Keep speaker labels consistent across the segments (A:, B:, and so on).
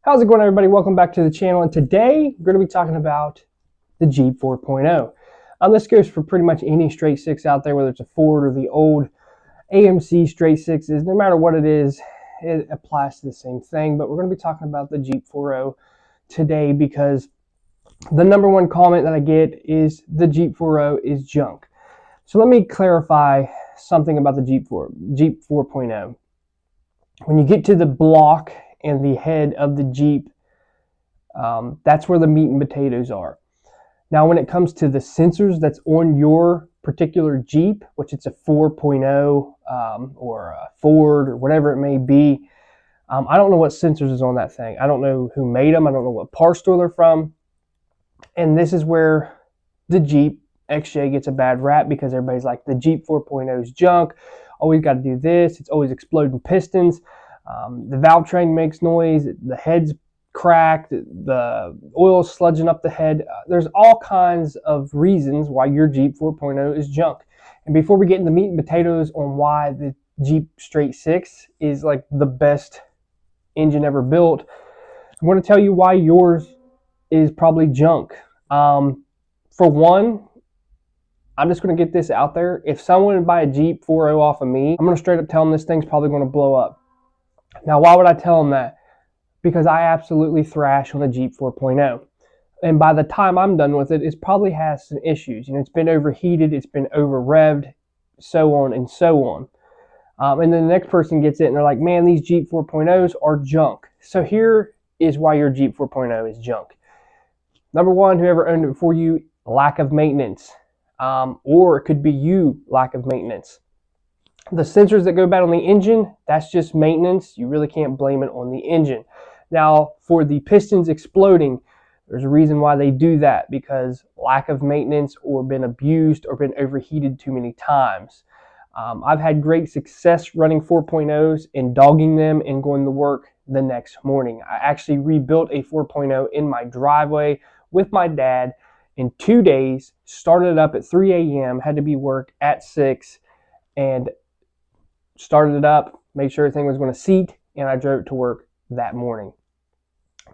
A: How's it going, everybody? Welcome back to the channel, and today we're going to be talking about the Jeep 4.0. This goes for pretty much any straight six out there, whether it's a Ford or the old AMC straight sixes. No matter what it is, it applies to the same thing, but we're going to be talking about the Jeep 4.0 today because the number one comment that I get is the Jeep 4.0 is junk. So let me clarify something about the Jeep 4.0. When you get to the block and the head of the Jeep, that's where the meat and potatoes are. Now, when it comes to the sensors that's on your particular Jeep, which it's a 4.0 or a Ford or whatever it may be, I don't know what sensors is on that thing. I don't know who made them. I don't know what parts store they're from. And this is where the Jeep XJ gets a bad rap because everybody's like, the Jeep 4.0 is junk. Always got to do this. It's always exploding pistons. The valve train makes noise. The head's cracked. The oil's sludging up the head. There's all kinds of reasons why your Jeep 4.0 is junk. And before we get into meat and potatoes on why the Jeep Straight Six is like the best engine ever built, I'm going to tell you why yours is probably junk. For one, I'm just going to get this out there. If someone would buy a Jeep 4.0 off of me, I'm going to straight up tell them this thing's probably going to blow up. Now, why would I tell them that? Because I absolutely thrash on a Jeep 4.0. And by the time I'm done with it, it probably has some issues. You know, it's been overheated, it's been over-revved, so on and so on. And then the next person gets it and they're like, man, these Jeep 4.0s are junk. So here is why your Jeep 4.0 is junk. Number one, whoever owned it before you, lack of maintenance. Or it could be you, lack of maintenance. The sensors that go bad on the engine, that's just maintenance. You really can't blame it on the engine. Now, for the pistons exploding, there's a reason why they do that, because lack of maintenance or been abused or been overheated too many times. I've had great success running 4.0s and dogging them and going to work the next morning. I actually rebuilt a 4.0 in my driveway with my dad in 2 days, started it up at 3 a.m., had to be work at 6, and started it up, made sure everything was going to seat, and I drove it to work that morning.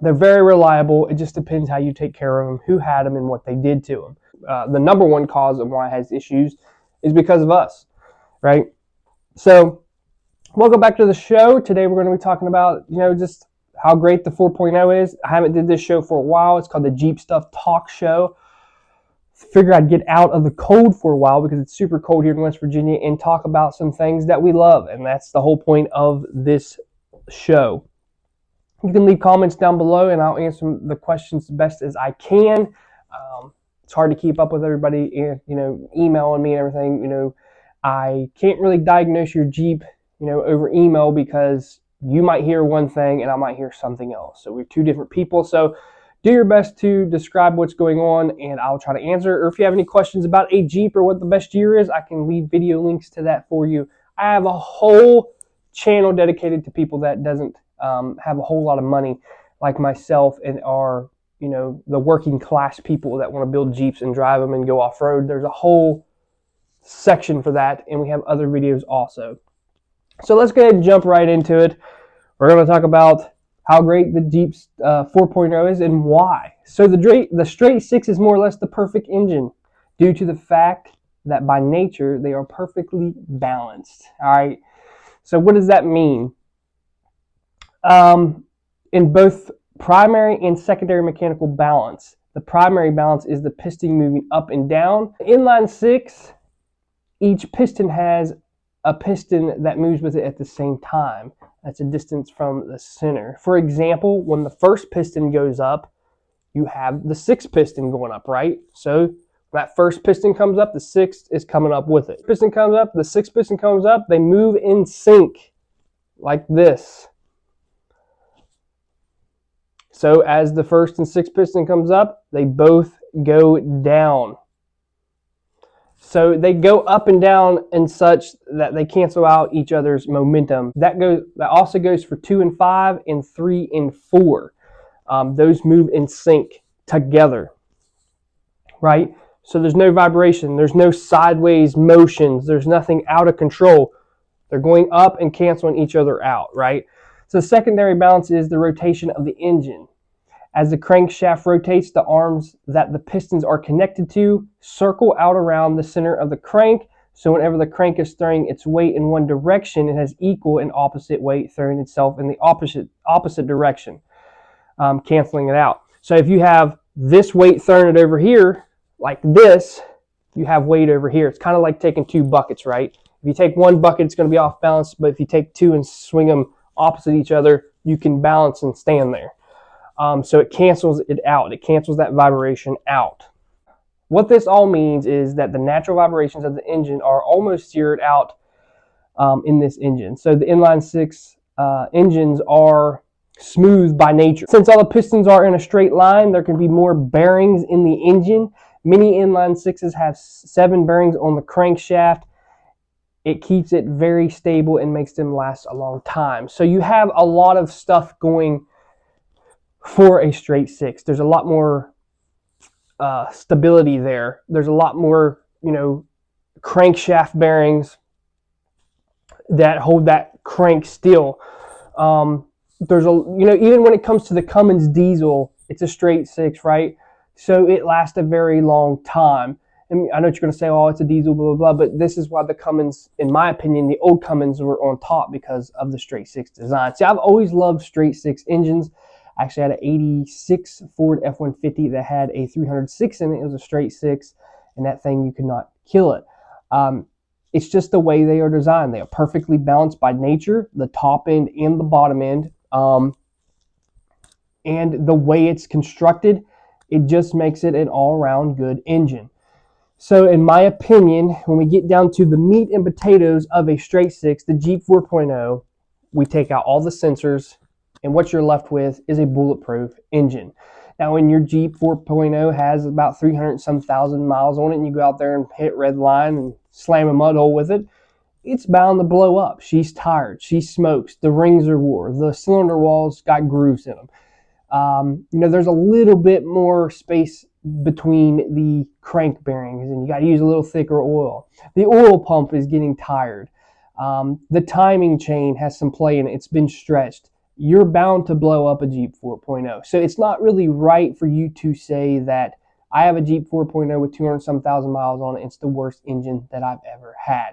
A: They're very reliable. It just depends how you take care of them, who had them, and what they did to them. The number one cause of why it has issues is because of us, right? So, welcome back to the show. Today we're going to be talking about, just how great the 4.0 is. I haven't did this show for a while. It's called the Jeep Stuff Talk Show. Figured I'd get out of the cold for a while because it's super cold here in West Virginia and talk about some things that we love, and that's the whole point of this show. You can leave comments down below and I'll answer the questions the best as I can. It's hard to keep up with everybody, emailing me and everything. I can't really diagnose your Jeep, over email because you might hear one thing and I might hear something else. So we're two different people. So do your best to describe what's going on and I'll try to answer. Or if you have any questions about a Jeep or what the best year is, I can leave video links to that for you. I have a whole channel dedicated to people that doesn't have a whole lot of money like myself and are, the working class people that want to build Jeeps and drive them and go off-road. There's a whole section for that, and we have other videos also. So let's go ahead and jump right into it. We're going to talk about how great the Jeep 4.0 is and why. So the Straight Six is more or less the perfect engine due to the fact that by nature they are perfectly balanced. All right. So what does that mean? In both primary and secondary mechanical balance, the primary balance is the piston moving up and down. Inline six, each piston has a piston that moves with it at the same time. That's a distance from the center. For example, when the first piston goes up, you have the sixth piston going up, right? So that first piston comes up, the sixth is coming up with it. Piston comes up, the sixth piston comes up, they move in sync like this. So as the first and sixth piston comes up, they both go down. So they go up and down in such that they cancel out each other's momentum. That also goes for 2 and 5 and 3 and 4. Those move in sync together, right? So there's no vibration. There's no sideways motions. There's nothing out of control. They're going up and canceling each other out, right? So the secondary balance is the rotation of the engine. As the crankshaft rotates, the arms that the pistons are connected to circle out around the center of the crank. So whenever the crank is throwing its weight in one direction, it has equal and opposite weight throwing itself in the opposite direction, canceling it out. So if you have this weight throwing it over here, like this, you have weight over here. It's kind of like taking two buckets, right? If you take one bucket, it's going to be off balance, but if you take two and swing them opposite each other, you can balance and stand there. So it cancels it out. It cancels that vibration out. What this all means is that the natural vibrations of the engine are almost zeroed out in this engine. So the inline six engines are smooth by nature. Since all the pistons are in a straight line, there can be more bearings in the engine. Many inline sixes have 7 bearings on the crankshaft. It keeps it very stable and makes them last a long time. So you have a lot of stuff going for a straight six. There's a lot more stability there. There's a lot more, crankshaft bearings that hold that crank still. There's even when it comes to the Cummins diesel, it's a straight six, right? So it lasts a very long time. And I know what you're going to say, oh, it's a diesel, blah, blah, blah, but this is why the Cummins, in my opinion, the old Cummins were on top because of the straight six design. See, I've always loved straight six engines. I actually had an 86 Ford F-150 that had a 306 in it. It was a straight six, and that thing, you could not kill it. It's just the way they are designed. They are perfectly balanced by nature, the top end and the bottom end. And the way it's constructed, it just makes it an all-around good engine. So in my opinion, when we get down to the meat and potatoes of a straight six, the Jeep 4.0, we take out all the sensors, and what you're left with is a bulletproof engine. Now, when your Jeep 4.0 has about 300 and some thousand miles on it, and you go out there and hit red line and slam a mud hole with it, it's bound to blow up. She's tired. She smokes. The rings are wore. The cylinder walls got grooves in them. There's a little bit more space between the crank bearings, and you got to use a little thicker oil. The oil pump is getting tired. The timing chain has some play in it. It's been stretched. You're bound to blow up a Jeep 4.0. So it's not really right for you to say that I have a Jeep 4.0 with 200 some thousand miles on it. It's the worst engine that I've ever had.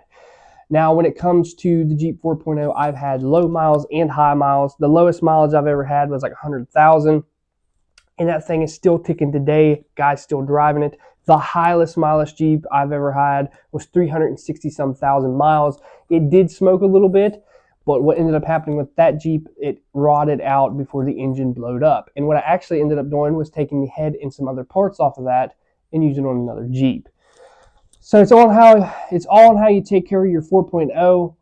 A: Now, when it comes to the Jeep 4.0, I've had low miles and high miles. The lowest mileage I've ever had was like 100,000. And that thing is still ticking today. Guys still driving it. The highest mileage Jeep I've ever had was 360 some thousand miles. It did smoke a little bit. But what ended up happening with that Jeep, it rotted out before the engine blowed up. And what I actually ended up doing was taking the head and some other parts off of that and using it on another Jeep. So it's all on how you take care of your 4.0,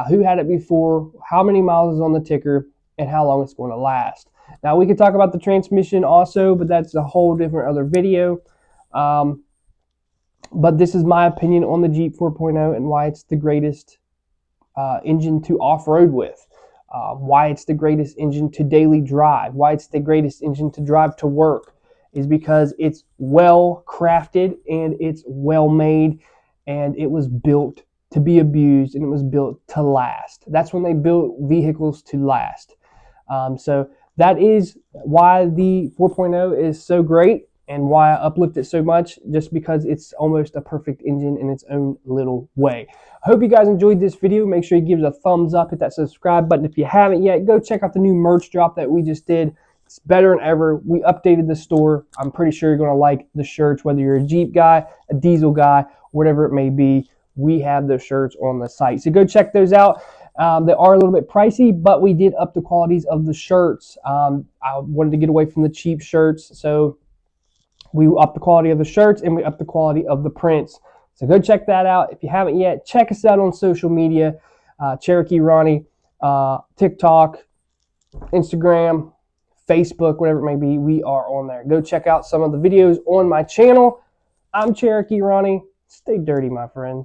A: who had it before, how many miles is on the ticker, and how long it's going to last. Now, we could talk about the transmission also, but that's a whole different other video. But this is my opinion on the Jeep 4.0 and why it's the greatest engine to off-road with, why it's the greatest engine to daily drive, why it's the greatest engine to drive to work, is because it's well crafted and it's well made, and it was built to be abused, and it was built to last. That's when they built vehicles to last. So that is why the 4.0 is so great and why I uplift it so much, just because it's almost a perfect engine in its own little way. I hope you guys enjoyed this video. Make sure you give it a thumbs up, hit that subscribe button. If you haven't yet, go check out the new merch drop that we just did. It's better than ever. We updated the store. I'm pretty sure you're going to like the shirts, whether you're a Jeep guy, a diesel guy, whatever it may be. We have those shirts on the site. So go check those out. They are a little bit pricey, but we did up the qualities of the shirts. I wanted to get away from the cheap shirts, so we upped the quality of the shirts and we upped the quality of the prints. So go check that out. If you haven't yet, check us out on social media, Cherokee Ronnie, TikTok, Instagram, Facebook, whatever it may be. We are on there. Go check out some of the videos on my channel. I'm Cherokee Ronnie. Stay dirty, my friends.